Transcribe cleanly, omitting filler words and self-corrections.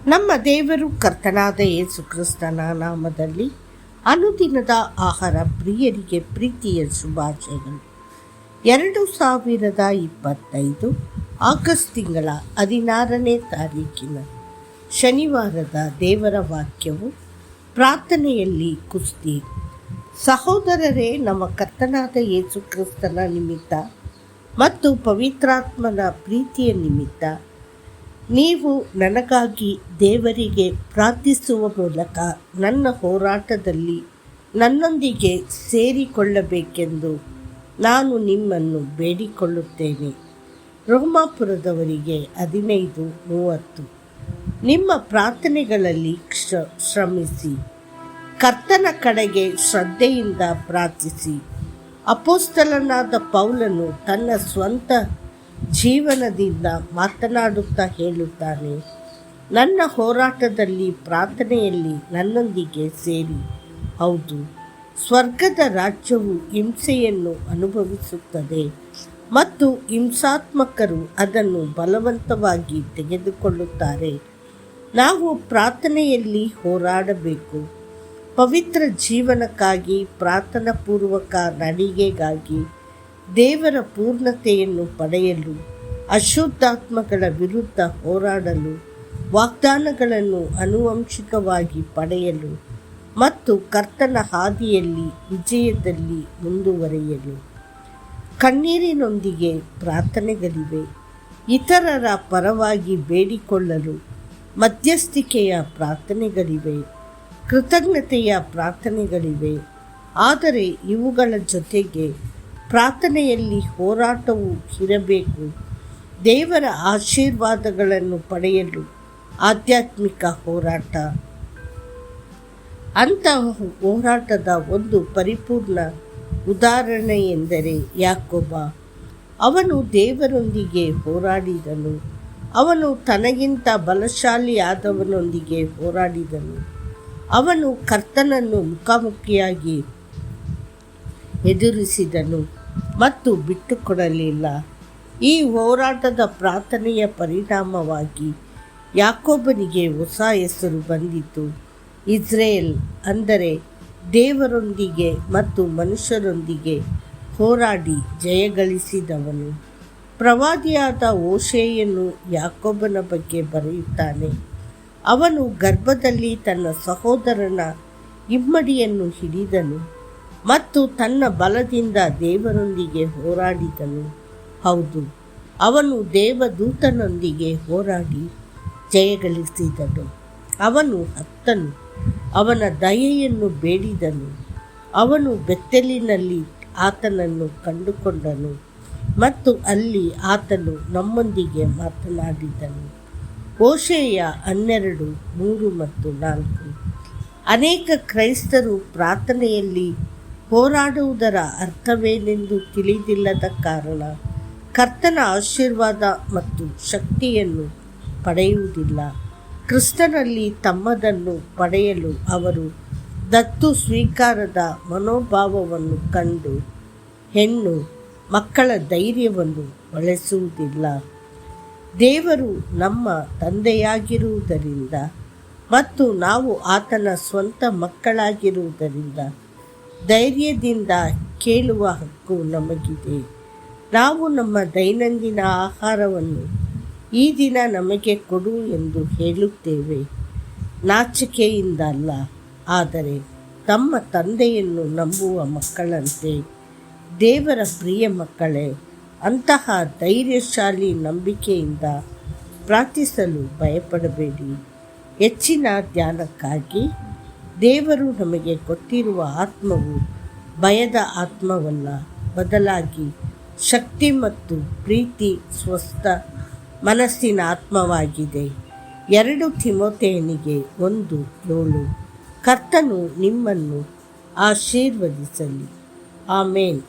ನಮ್ಮ ದೇವರು ಕರ್ತನಾದ ಯೇಸು ಕ್ರಿಸ್ತನ ನಾಮದಲ್ಲಿ ಅನುದಿನದ ಆಹಾರ ಪ್ರಿಯರಿಗೆ ಪ್ರೀತಿಯ ಶುಭಾಶಯಗಳು. 2025 ಆಗಸ್ಟ್ ತಿಂಗಳ 16ನೇ ತಾರೀಕಿನ ಶನಿವಾರದ ದೇವರ ವಾಕ್ಯವು ಪ್ರಾರ್ಥನೆಯಲ್ಲಿ ಕುಸ್ತಿ. ಸಹೋದರರೇ, ನಮ್ಮ ಕರ್ತನಾದ ಯೇಸು ಕ್ರಿಸ್ತನ ನಿಮಿತ್ತ ಮತ್ತು ಪವಿತ್ರಾತ್ಮನ ಪ್ರೀತಿಯ ನಿಮಿತ್ತ ನೀವು ನನಗಾಗಿ ದೇವರಿಗೆ ಪ್ರಾರ್ಥಿಸುವ ಮೂಲಕ ನನ್ನ ಹೋರಾಟದಲ್ಲಿ ನನ್ನೊಂದಿಗೆ ಸೇರಿಕೊಳ್ಳಬೇಕೆಂದು ನಾನು ನಿಮ್ಮನ್ನು ಬೇಡಿಕೊಳ್ಳುತ್ತೇನೆ. ರೋಮಾಪುರದವರಿಗೆ 15:30. ನಿಮ್ಮ ಪ್ರಾರ್ಥನೆಗಳಲ್ಲಿ ಶ್ರಮಿಸಿ, ಕರ್ತನ ಕಡೆಗೆ ಶ್ರದ್ಧೆಯಿಂದ ಪ್ರಾರ್ಥಿಸಿ. ಅಪೊಸ್ತಲನಾದ ಪೌಲನು ತನ್ನ ಸ್ವಂತ ಜೀವನದಿಂದ ಮಾತನಾಡುತ್ತಾ ಹೇಳುತ್ತಾನೆ, ನನ್ನ ಹೋರಾಟದಲ್ಲಿ ಪ್ರಾರ್ಥನೆಯಲ್ಲಿ ನನ್ನೊಂದಿಗೆ ಸೇರಿ. ಹೌದು, ಸ್ವರ್ಗದ ರಾಜ್ಯವು ಹಿಂಸೆಯನ್ನು ಅನುಭವಿಸುತ್ತದೆ ಮತ್ತು ಹಿಂಸಾತ್ಮಕರು ಅದನ್ನು ಬಲವಂತವಾಗಿ ತೆಗೆದುಕೊಳ್ಳುತ್ತಾರೆ. ನಾವು ಪ್ರಾರ್ಥನೆಯಲ್ಲಿ ಹೋರಾಡಬೇಕು. ಪವಿತ್ರ ಜೀವನಕ್ಕಾಗಿ, ಪ್ರಾರ್ಥನಾಪೂರ್ವಕ ನಡಿಗೆಗಾಗಿ, ದೇವರ ಪೂರ್ಣತೆಯನ್ನು ಪಡೆಯಲು, ಅಶುದ್ಧಾತ್ಮಗಳ ವಿರುದ್ಧ ಹೋರಾಡಲು, ವಾಗ್ದಾನಗಳನ್ನು ಆನುವಂಶಿಕವಾಗಿ ಪಡೆಯಲು ಮತ್ತು ಕರ್ತನ ಹಾದಿಯಲ್ಲಿ ವಿಜಯದಲ್ಲಿ ಮುಂದುವರಿಯಲು. ಕಣ್ಣೀರಿನೊಂದಿಗೆ ಪ್ರಾರ್ಥನೆಗಳಿವೆ. ಇತರರ ಪರವಾಗಿ ಬೇಡಿಕೊಳ್ಳಲು ಮಧ್ಯಸ್ಥಿಕೆಯ ಪ್ರಾರ್ಥನೆಗಳಿವೆ, ಕೃತಜ್ಞತೆಯ ಪ್ರಾರ್ಥನೆಗಳಿವೆ. ಆದರೆ ಇವುಗಳ ಜೊತೆಗೆ ಪ್ರಾರ್ಥನೆಯಲ್ಲಿ ಹೋರಾಟವೂ ಇರಬೇಕು. ದೇವರ ಆಶೀರ್ವಾದಗಳನ್ನು ಪಡೆಯಲು ಆಧ್ಯಾತ್ಮಿಕ ಹೋರಾಟ. ಅಂತಹ ಹೋರಾಟದ ಒಂದು ಪರಿಪೂರ್ಣ ಉದಾಹರಣೆ ಎಂದರೆ ಯಾಕೋಬ. ಅವನು ದೇವರೊಂದಿಗೆ ಹೋರಾಡಿದನು. ಅವನು ತನಗಿಂತ ಬಲಶಾಲಿಯಾದವನೊಂದಿಗೆ ಹೋರಾಡಿದನು. ಅವನು ಕರ್ತನನ್ನು ಮುಖಾಮುಖಿಯಾಗಿ ಎದುರಿಸಿದನು ಮತ್ತು ಬಿಟ್ಟುಕೊಡಲಿಲ್ಲ. ಈ ಹೋರಾಟದ ಪ್ರಾರ್ಥನೆಯ ಪರಿಣಾಮವಾಗಿ ಯಾಕೋಬನಿಗೆ ಹೊಸ ಹೆಸರು ಬಂದಿತು. ಇಸ್ರೇಲ್, ಅಂದರೆ ದೇವರೊಂದಿಗೆ ಮತ್ತು ಮನುಷ್ಯರೊಂದಿಗೆ ಹೋರಾಡಿ ಜಯಗಳಿಸಿದವನು. ಪ್ರವಾದಿಯಾದ ಹೋಶೇಯನು ಯಾಕೋಬನ ಬಗ್ಗೆ ಬರೆಯುತ್ತಾನೆ, ಅವನು ಗರ್ಭದಲ್ಲಿ ತನ್ನ ಸಹೋದರನ ಇಮ್ಮಡಿಯನ್ನು ಹಿಡಿದನು ಮತ್ತು ತನ್ನ ಬಲದಿಂದ ದೇವರೊಂದಿಗೆ ಹೋರಾಡಿದನು. ಹೌದು, ಅವನು ದೇವದೂತನೊಂದಿಗೆ ಹೋರಾಡಿ ಜಯಗಳಿಸಿದನು. ಅವನು ಹತ್ತನು, ಅವನ ದಯೆಯನ್ನು ಬೇಡಿದನು. ಅವನು ಬೆತ್ತಲಿನಲ್ಲಿ ಆತನನ್ನು ಕಂಡುಕೊಂಡನು ಮತ್ತು ಅಲ್ಲಿ ಆತನು ನಮ್ಮೊಂದಿಗೆ ಮಾತನಾಡಿದನು. ಹೋಶೇಯ 12:3-4. ಅನೇಕ ಕ್ರೈಸ್ತರು ಪ್ರಾರ್ಥನೆಯಲ್ಲಿ ಹೋರಾಡುವುದರ ಅರ್ಥವೇನೆಂದು ತಿಳಿದಿಲ್ಲದ ಕಾರಣ ಕರ್ತನ ಆಶೀರ್ವಾದ ಮತ್ತು ಶಕ್ತಿಯನ್ನು ಪಡೆಯುವುದಿಲ್ಲ. ಕ್ರಿಸ್ತನಲ್ಲಿ ತಮ್ಮದನ್ನು ಪಡೆಯಲು ಅವರು ದತ್ತು ಸ್ವೀಕಾರದ ಮನೋಭಾವವನ್ನು ಕಂಡು ಹೆಣ್ಣು ಮಕ್ಕಳ ಧೈರ್ಯವನ್ನು ಬಳಸುವುದಿಲ್ಲ. ದೇವರು ನಮ್ಮ ತಂದೆಯಾಗಿರುವುದರಿಂದ ಮತ್ತು ನಾವು ಆತನ ಸ್ವಂತ ಮಕ್ಕಳಾಗಿರುವುದರಿಂದ ಧೈರ್ಯದಿಂದ ಕೇಳುವ ಹಕ್ಕು ನಮಗಿದೆ. ನಾವು ನಮ್ಮ ದೈನಂದಿನ ಆಹಾರವನ್ನು ಈ ದಿನ ನಮಗೆ ಕೊಡು ಎಂದು ಹೇಳುತ್ತೇವೆ, ನಾಚಿಕೆಯಿಂದ ಅಲ್ಲ, ಆದರೆ ತಮ್ಮ ತಂದೆಯನ್ನು ನಂಬುವ ಮಕ್ಕಳಂತೆ. ದೇವರ ಪ್ರಿಯ ಮಕ್ಕಳೇ, ಅಂತಹ ಧೈರ್ಯಶಾಲಿ ನಂಬಿಕೆಯಿಂದ ಪ್ರಾರ್ಥಿಸಲು ಭಯಪಡಬೇಡಿ. ಹೆಚ್ಚಿನ ಧ್ಯಾನಕ್ಕಾಗಿ ದೇವರು ನಮಗೆ ಕೊಟ್ಟಿರುವ ಆತ್ಮವು ಭಯದ ಆತ್ಮವಲ್ಲ, ಬದಲಾಗಿ ಶಕ್ತಿ ಮತ್ತು ಪ್ರೀತಿ, ಸ್ವಸ್ಥ ಮನಸ್ಸಿನ ಆತ್ಮವಾಗಿದೆ. 2 ತಿಮೋಥೆಯನಿಗೆ 1:7. ಕರ್ತನು ನಿಮ್ಮನ್ನು ಆಶೀರ್ವದಿಸಲಿ. ಆಮೇನ್.